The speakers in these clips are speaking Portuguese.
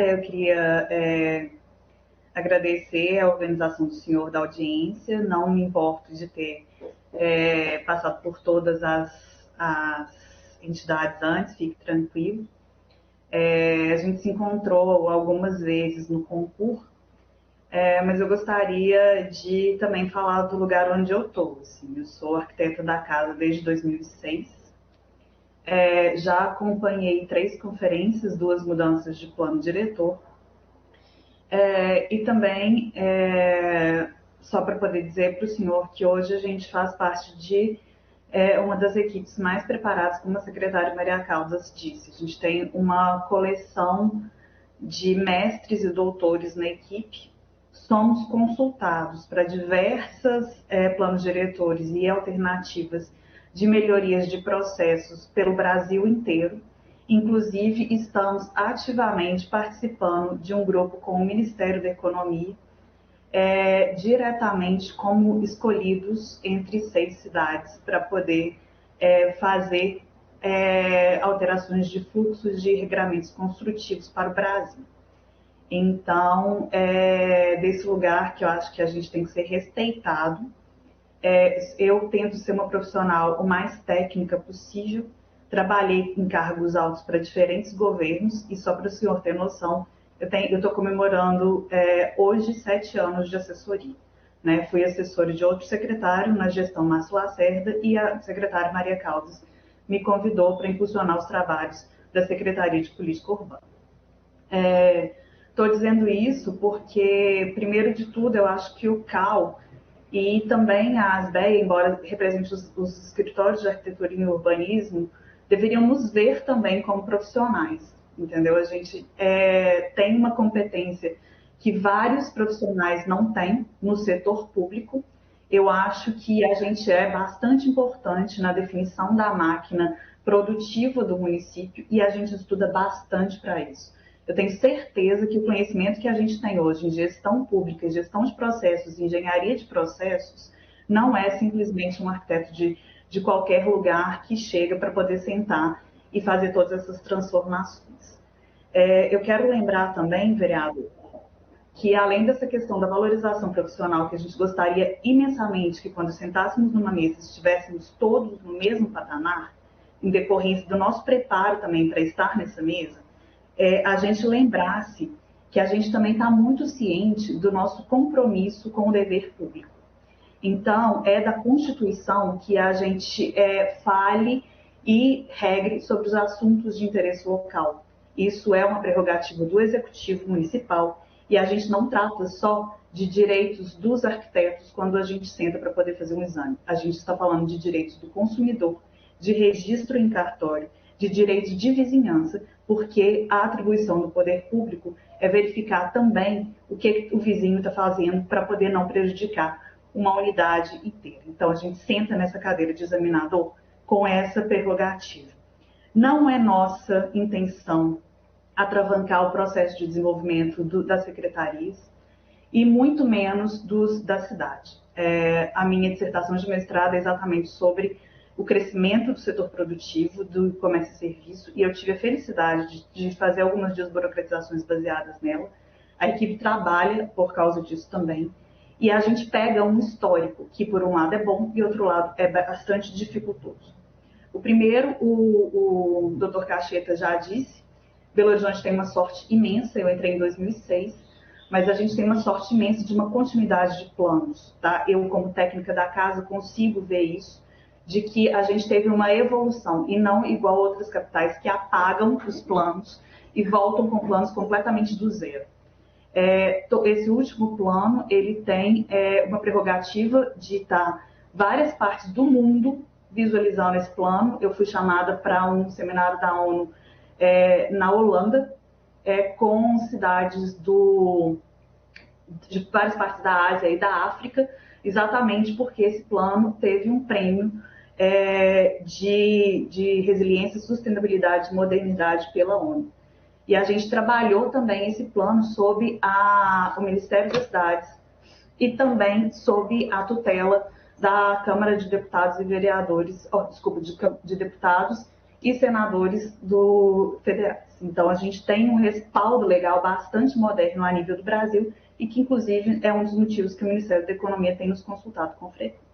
Eu queria agradecer a organização do senhor da audiência. Não me importo de ter passado por todas as entidades antes, fique tranquilo. A gente se encontrou algumas vezes no concurso, mas eu gostaria de também falar do lugar onde eu estou. Assim. Eu sou arquiteta da casa desde 2006. Já acompanhei 3 conferências, 2 mudanças de plano diretor. E também, só para poder dizer para o senhor que hoje a gente faz parte de uma das equipes mais preparadas, como a secretária Maria Caldas disse. A gente tem uma coleção de mestres e doutores na equipe. Somos consultados para diversas planos diretores e alternativas de melhorias de processos pelo Brasil inteiro. Inclusive, estamos ativamente participando de um grupo com o Ministério da Economia, diretamente como escolhidos entre 6 cidades para poder fazer alterações de fluxos de regramentos construtivos para o Brasil. Então, desse lugar que eu acho que a gente tem que ser respeitado, eu tento ser uma profissional o mais técnica possível. Trabalhei em cargos altos para diferentes governos e só para o senhor ter noção, eu estou comemorando hoje 7 anos de assessoria. Né? Fui assessora de outro secretário na gestão Márcio Lacerda e a secretária Maria Caldas me convidou para impulsionar os trabalhos da Secretaria de Política Urbana. Estou dizendo isso porque, primeiro de tudo, eu acho que o CAL e também a ASBEA, embora represente os escritórios de arquitetura e urbanismo, deveriam nos ver também como profissionais, entendeu? A gente tem uma competência que vários profissionais não têm no setor público. Eu acho que a gente é bastante importante na definição da máquina produtiva do município e a gente estuda bastante para isso. Eu tenho certeza que o conhecimento que a gente tem hoje em gestão pública, gestão de processos, engenharia de processos, não é simplesmente um arquiteto de qualquer lugar que chega para poder sentar e fazer todas essas transformações. Eu quero lembrar também, vereador, que além dessa questão da valorização profissional, que a gente gostaria imensamente que quando sentássemos numa mesa estivéssemos todos no mesmo patamar, em decorrência do nosso preparo também para estar nessa mesa, a gente lembrasse que a gente também está muito ciente do nosso compromisso com o dever público. Então, é da Constituição que a gente fale e regre sobre os assuntos de interesse local. Isso é uma prerrogativa do Executivo Municipal e a gente não trata só de direitos dos arquitetos quando a gente senta para poder fazer um exame. A gente está falando de direitos do consumidor, de registro em cartório, de direitos de vizinhança, porque a atribuição do poder público é verificar também o que o vizinho está fazendo para poder não prejudicar uma unidade inteira. Então, a gente senta nessa cadeira de examinador com essa prerrogativa. Não é nossa intenção atravancar o processo de desenvolvimento das secretarias e muito menos da cidade. A minha dissertação de mestrado é exatamente sobre o crescimento do setor produtivo, do comércio e serviço, e eu tive a felicidade de fazer algumas desburocratizações baseadas nela. A equipe trabalha por causa disso também, e a gente pega um histórico que, por um lado, é bom e, outro lado, é bastante dificultoso. O primeiro, o Dr. Cacheta já disse, Belo Horizonte tem uma sorte imensa, eu entrei em 2006, mas a gente tem uma sorte imensa de uma continuidade de planos. Tá? Eu, como técnica da casa, consigo ver isso, de que a gente teve uma evolução, e não igual outras capitais que apagam os planos e voltam com planos completamente do zero. Esse último plano, ele tem uma prerrogativa de estar várias partes do mundo visualizando esse plano. Eu fui chamada para um seminário da ONU na Holanda, com cidades de várias partes da Ásia e da África, exatamente porque esse plano teve um prêmio de resiliência, sustentabilidade e modernidade pela ONU. E a gente trabalhou também esse plano sob o Ministério das Cidades e também sob a tutela da Câmara de Deputados e Vereadores, de deputados e senadores federais. Então, a gente tem um respaldo legal bastante moderno a nível do Brasil e que, inclusive, é um dos motivos que o Ministério da Economia tem nos consultado com frequência.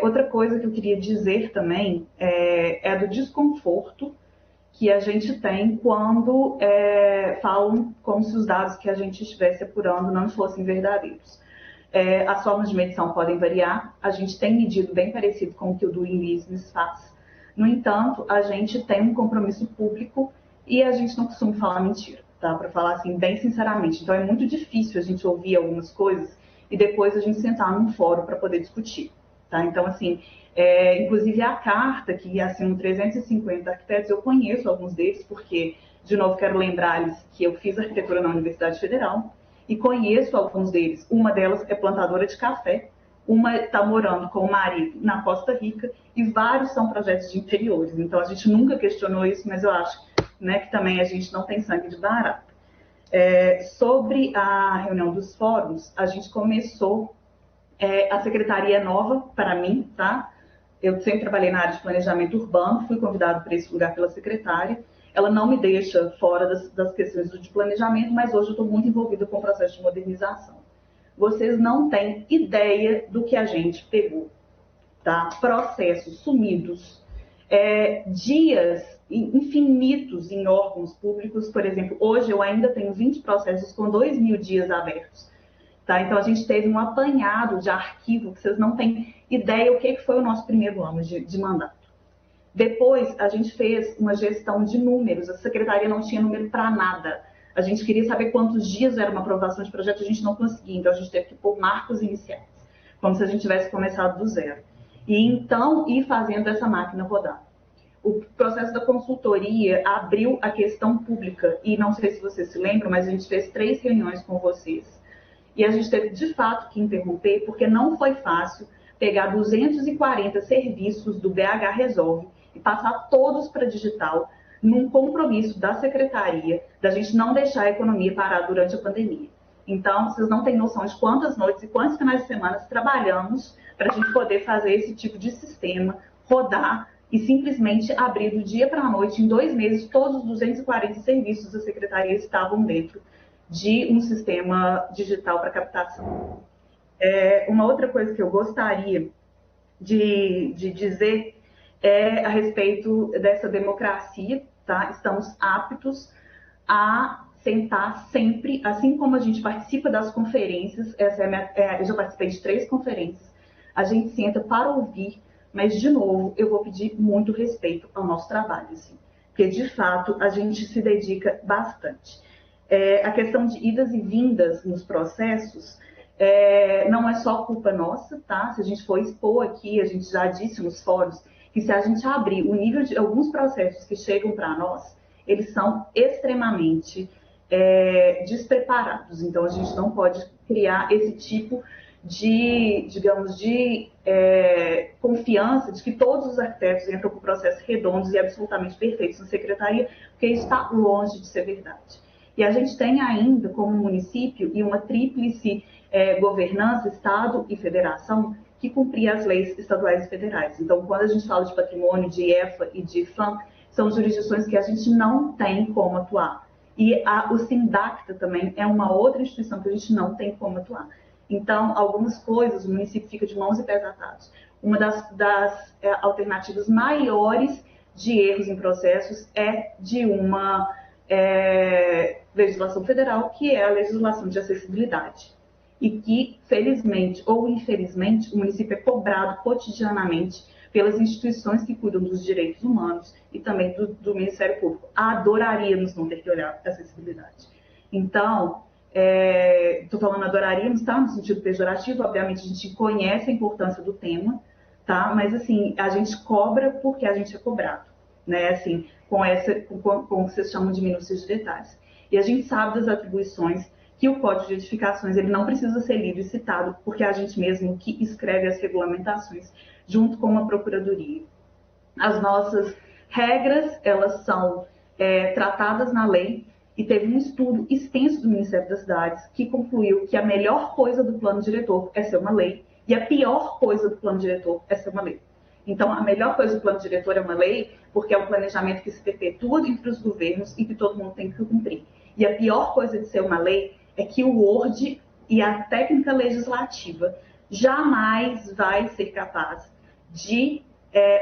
Outra coisa que eu queria dizer também é do desconforto que a gente tem quando falam como se os dados que a gente estivesse apurando não fossem verdadeiros. As formas de medição podem variar, a gente tem medido bem parecido com o que o Doing Business faz. No entanto, a gente tem um compromisso público e a gente não costuma falar mentira, tá? Para falar assim, bem sinceramente. Então, é muito difícil a gente ouvir algumas coisas e depois a gente sentar num fórum para poder discutir, tá? Então, assim, inclusive a carta que assinam 350 arquitetos, eu conheço alguns deles, porque, de novo, quero lembrar-lhes que eu fiz arquitetura na Universidade Federal e conheço alguns deles. Uma delas é plantadora de café, uma está morando com o marido na Costa Rica e vários são projetos de interiores. Então, a gente nunca questionou isso, mas eu acho, né, que também a gente não tem sangue de barata. Sobre a reunião dos fóruns, a gente começou, a secretaria é nova para mim, tá? Eu sempre trabalhei na área de planejamento urbano, fui convidado para esse lugar pela secretária. Ela não me deixa fora das questões de planejamento, mas hoje eu estou muito envolvida com o processo de modernização. Vocês não têm ideia do que a gente pegou, tá? Processos sumidos, dias infinitos em órgãos públicos. Por exemplo, hoje eu ainda tenho 20 processos com 2.000 dias abertos, tá? Então a gente teve um apanhado de arquivo que vocês não têm ideia o que foi o nosso primeiro ano de mandato. Depois a gente fez uma gestão de números, a secretaria não tinha número para nada. A gente queria saber quantos dias era uma aprovação de projeto, a gente não conseguia, então a gente teve que pôr marcos iniciais, como se a gente tivesse começado do zero. E então ir fazendo essa máquina rodar. O processo da consultoria abriu a questão pública, e não sei se vocês se lembram, mas a gente fez 3 reuniões com vocês. E a gente teve de fato que interromper, porque não foi fácil pegar 240 serviços do BH Resolve e passar todos para digital, num compromisso da secretaria, da gente não deixar a economia parar durante a pandemia. Então, vocês não têm noção de quantas noites e quantos finais de semana trabalhamos para a gente poder fazer esse tipo de sistema rodar e simplesmente abrir do dia para a noite, em 2 meses, todos os 240 serviços da secretaria estavam dentro de um sistema digital para captação. Uma outra coisa que eu gostaria de dizer a respeito dessa democracia, tá? Estamos aptos a sentar sempre, assim como a gente participa das conferências, eu já participei de 3 conferências, a gente senta para ouvir, mas, de novo, eu vou pedir muito respeito ao nosso trabalho, assim, porque, de fato, a gente se dedica bastante. A questão de idas e vindas nos processos não é só culpa nossa, tá? Se a gente for expor aqui, a gente já disse nos fóruns, que se a gente abrir o nível de alguns processos que chegam para nós, eles são extremamente despreparados. Então, a gente não pode criar esse tipo de, digamos, de confiança de que todos os arquitetos entram com processos redondos e absolutamente perfeitos na secretaria, porque isso está longe de ser verdade. E a gente tem ainda, como município, e uma tríplice governança, Estado e Federação, que cumprir as leis estaduais e federais. Então, quando a gente fala de patrimônio, de EFA e de FAM, são jurisdições que a gente não tem como atuar. E o Sindacta também é uma outra instituição que a gente não tem como atuar. Então, algumas coisas, o município fica de mãos e pés atados. Uma das alternativas maiores de erros em processos é de uma legislação federal, que é a legislação de acessibilidade. E que, felizmente ou infelizmente, o município é cobrado cotidianamente pelas instituições que cuidam dos direitos humanos e também do Ministério Público. Adoraríamos não ter que olhar para a acessibilidade. Então, estou falando adoraríamos, tá? No sentido pejorativo, obviamente a gente conhece a importância do tema, tá? Mas, assim, a gente cobra porque a gente é cobrado, né? Assim, com o que vocês chamam de minúcias de detalhes. E a gente sabe das atribuições que o Código de Edificações ele não precisa ser lido e citado, porque é a gente mesmo que escreve as regulamentações, junto com uma procuradoria. As nossas regras, elas são tratadas na lei, e teve um estudo extenso do Ministério das Cidades que concluiu que a melhor coisa do plano diretor é ser uma lei, e a pior coisa do plano diretor é ser uma lei. Então, a melhor coisa do plano diretor é uma lei, porque é um planejamento que se perpetua entre os governos e que todo mundo tem que cumprir. E a pior coisa de ser uma lei é que o Word e a técnica legislativa jamais vai ser capaz de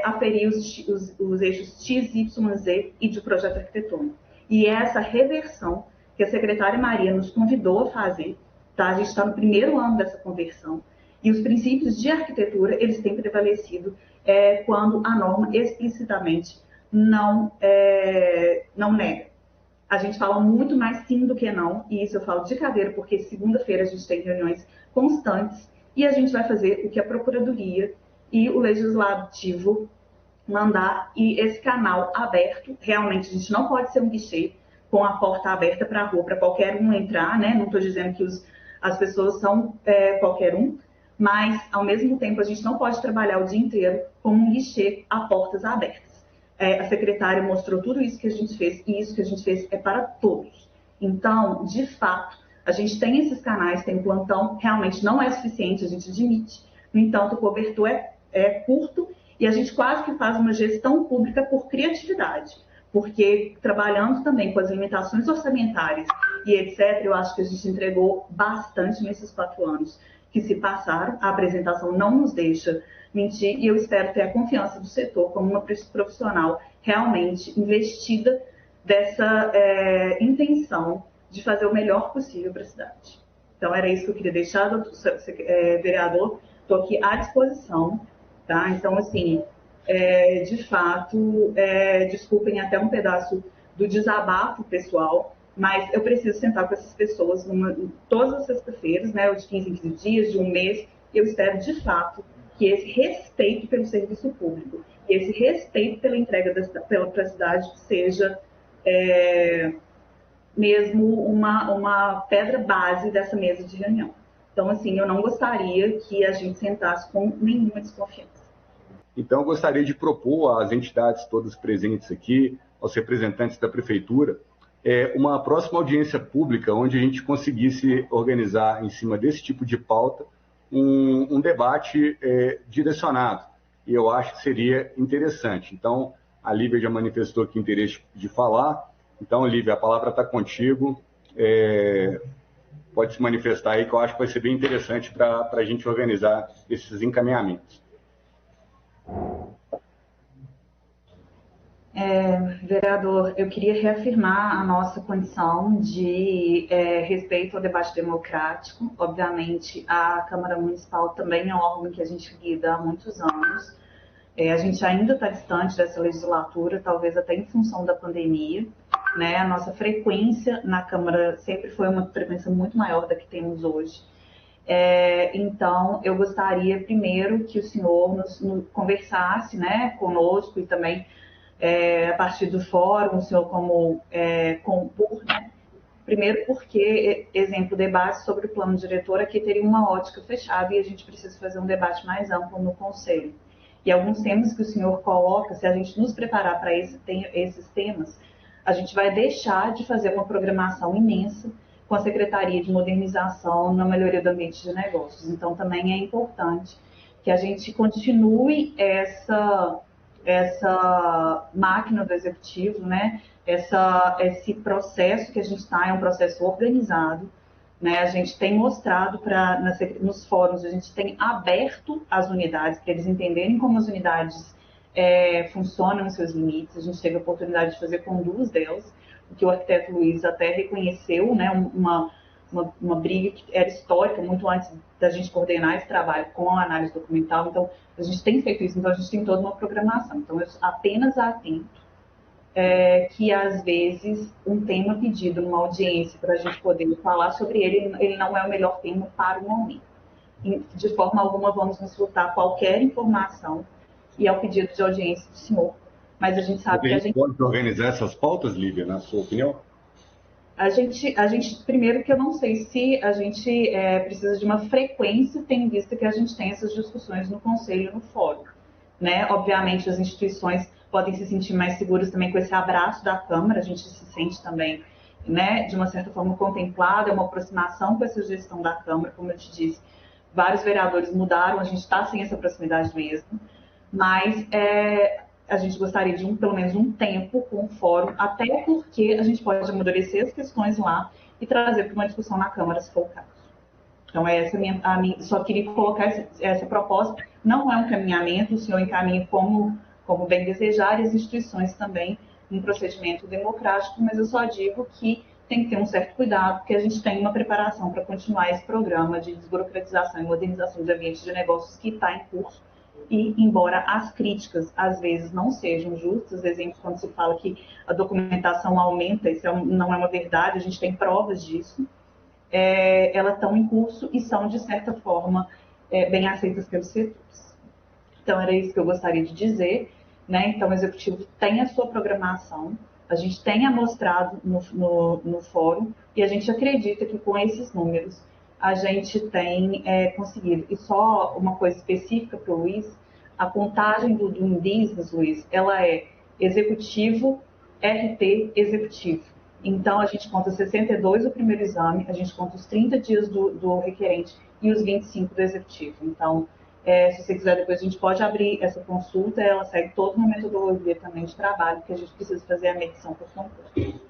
aferir os eixos X, Y, Z e de projeto arquitetônico. E é essa reversão que a secretária Maria nos convidou a fazer, tá? A gente está no primeiro ano dessa conversão, e os princípios de arquitetura, eles têm prevalecido quando a norma explicitamente não nega. A gente fala muito mais sim do que não, e isso eu falo de cadeira, porque segunda-feira a gente tem reuniões constantes, e a gente vai fazer o que a Procuradoria e o Legislativo mandar, e esse canal aberto, realmente a gente não pode ser um guichê com a porta aberta para a rua, para qualquer um entrar, né? Não estou dizendo que as pessoas são qualquer um, mas ao mesmo tempo a gente não pode trabalhar o dia inteiro como um guichê a portas abertas. A secretária mostrou tudo isso que a gente fez, e isso que a gente fez é para todos. Então, de fato, a gente tem esses canais, tem plantão, realmente não é suficiente, a gente admite. No entanto, o cobertor é curto, e a gente quase que faz uma gestão pública por criatividade, porque trabalhando também com as limitações orçamentárias e etc., eu acho que a gente entregou bastante nesses 4 anos que se passaram. A apresentação não nos deixa mentir, e eu espero ter a confiança do setor como uma profissional realmente investida dessa intenção de fazer o melhor possível para a cidade. Então, era isso que eu queria deixar, vereador, estou aqui à disposição, tá? Então, assim, de fato, desculpem até um pedaço do desabafo pessoal, mas eu preciso sentar com essas pessoas todas as sextas-feiras, né, ou de 15 em 15 dias, de um mês. Eu espero, de fato, que esse respeito pelo serviço público e esse respeito pela entrega para a cidade seja mesmo uma pedra base dessa mesa de reunião. Então, assim, eu não gostaria que a gente sentasse com nenhuma desconfiança. Então, eu gostaria de propor às entidades todas presentes aqui, aos representantes da Prefeitura, uma próxima audiência pública onde a gente conseguisse organizar, em cima desse tipo de pauta, um debate direcionado. E eu acho que seria interessante. Então, a Lívia já manifestou aqui interesse de falar. Então, Lívia, a palavra está contigo. Pode se manifestar aí, que eu acho que vai ser bem interessante para a gente organizar esses encaminhamentos. Vereador, eu queria reafirmar a nossa condição de respeito ao debate democrático. Obviamente, a Câmara Municipal também é um órgão que a gente lida há muitos anos. A gente ainda está distante dessa legislatura, talvez até em função da pandemia, né? A nossa frequência na Câmara sempre foi uma frequência muito maior da que temos hoje. Então, eu gostaria primeiro que o senhor nos conversasse, né, conosco, e também a partir do fórum, o senhor como compor, né? Primeiro porque, exemplo, debate sobre o plano diretor aqui teria uma ótica fechada, e a gente precisa fazer um debate mais amplo no Conselho. E alguns temas que o senhor coloca, se a gente nos preparar para esses temas, a gente vai deixar de fazer uma programação imensa com a Secretaria de Modernização na melhoria do ambiente de negócios. Então, também é importante que a gente continue essa máquina do executivo, né? Esse processo que a gente está é um processo organizado, né? A gente tem mostrado nos fóruns, a gente tem aberto as unidades para eles entenderem como as unidades funcionam nos seus limites. A gente teve a oportunidade de fazer com 2 delas, o que o arquiteto Luiz até reconheceu, né? Uma briga que era histórica, muito antes da gente coordenar esse trabalho com a análise documental. Então, a gente tem feito isso, então a gente tem toda uma programação. Então, eu apenas atento que, às vezes, um tema pedido numa audiência para a gente poder falar sobre ele não é o melhor tema para o momento. De forma alguma, vamos nos furtar qualquer informação, e ao pedido de audiência do senhor. Mas a gente sabe que a gente pode organizar essas pautas, Lívia, na sua opinião? A gente, primeiro que eu não sei se a gente precisa de uma frequência, tendo em vista que a gente tem essas discussões no Conselho e no Fórum, né? Obviamente, as instituições podem se sentir mais seguras também com esse abraço da Câmara, a gente se sente também, né, de uma certa forma contemplado, é uma aproximação com essa gestão da Câmara, como eu te disse, vários vereadores mudaram, a gente está sem essa proximidade mesmo, mas a gente gostaria de pelo menos um tempo com o fórum, até porque a gente pode amadurecer as questões lá e trazer para uma discussão na Câmara, se for o caso. Então, essa só queria colocar essa proposta. Não é um caminhamento, o senhor encaminha como bem desejar, e as instituições também, um procedimento democrático, mas eu só digo que tem que ter um certo cuidado, porque a gente tem uma preparação para continuar esse programa de desburocratização e modernização de ambientes de negócios que está em curso. E, embora as críticas, às vezes, não sejam justas, exemplo, quando se fala que a documentação aumenta, isso não é uma verdade, a gente tem provas disso, elas estão em curso e são, de certa forma, bem aceitas pelos setores. Então, era isso que eu gostaria de dizer, né? Então, o Executivo tem a sua programação, a gente tem amostrado no fórum, e a gente acredita que com esses números a gente tem conseguido. E só uma coisa específica para o Luiz, a contagem do business, Luiz, ela é executivo, RT, executivo. Então, a gente conta 62 o primeiro exame, a gente conta os 30 dias do requerente e os 25 do executivo. Então, se você quiser, depois a gente pode abrir essa consulta, ela segue toda uma metodologia também de trabalho, que a gente precisa fazer a medição por concurso.